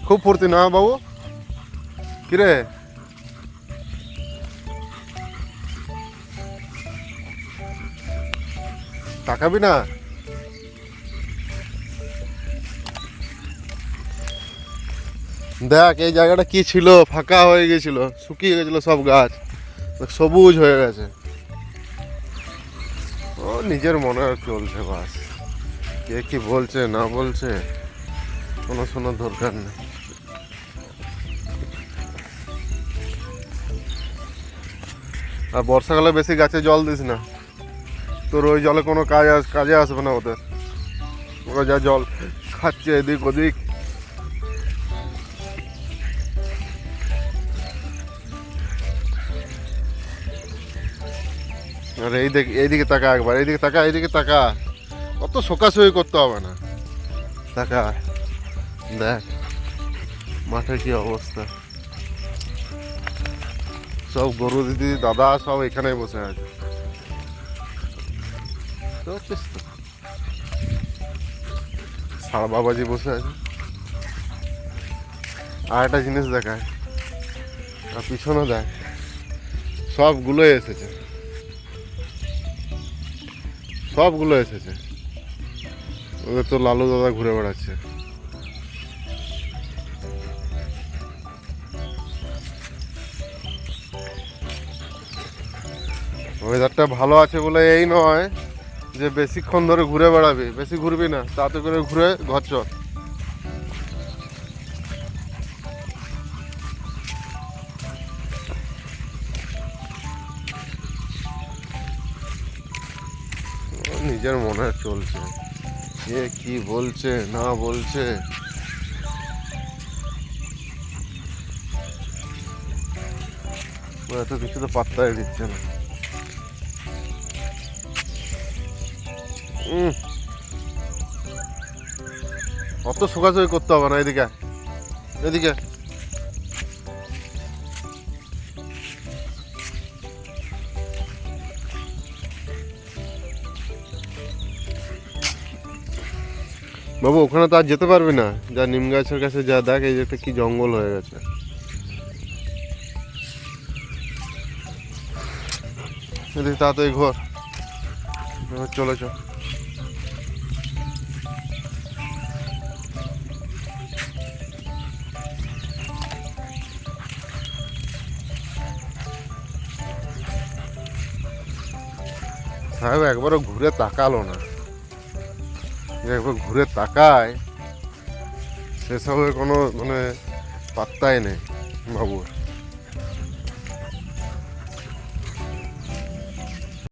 খুব ফুর্তি না বাবু? কিরে তাকাবি না? দেখ এই জায়গাটা কি ছিল, ফাঁকা হয়ে গেছিল, শুকিয়ে গেছিল সব গাছ, সবুজ হয়ে গেছে। ও নিজের মনে চলছে বাস, কে কি বলছে না বলছে কোনো শোনার দরকার নেই। আর বর্ষাকালে বেশি গাছে জল দিস না, তোর ওই জলে কোনো কাজে আসবে না ওদের। ওরা যা জল খাচ্ছে এদিক ওদিক। আর এইদিকে তাকা একবার, এইদিকে তাকা, এইদিকে তাকা, অত শোকাশুকি করতে হবে না, তাকা। দেখ মাঠে কি অবস্থা, সব গরু দিদি দাদা সব এখানে বসে আছে। সারা বাবাজি বসে আছে। আর একটা জিনিস দেখায়, আর পিছনে দেখ সবগুলো এসেছে, সবগুলো এসেছে। ওদের তো লালু দাদা ঘুরে বেড়াচ্ছে। ওয়েদারটা ভালো আছে বলে এই নয় যে বেশিক্ষণ ধরে ঘুরে বেড়াবি, বেশি ঘুরবি না, তাতে করে ঘুরে ঘর চল। নিজের মনে চলছে, কে কি বলছে না বলছে এত কিছু তো পাত্তাই দিচ্ছে না। অত শোকাশোকি করতে হবে না, এদিকে এদিকে। বাবু ওখানে তো আর যেতে পারবি না, যা নিম গাছের কাছে যা, দেখ এই যে একটা কি জঙ্গল হয়ে গেছে। এদিকে তাড়াতাড়ি ঘর চলে চল। সাহেব একবারও ঘুরে তাকালো না, একবার ঘুরে তাকায় সেসবের কোনো মানে পাত্তাই নেই বাবুর।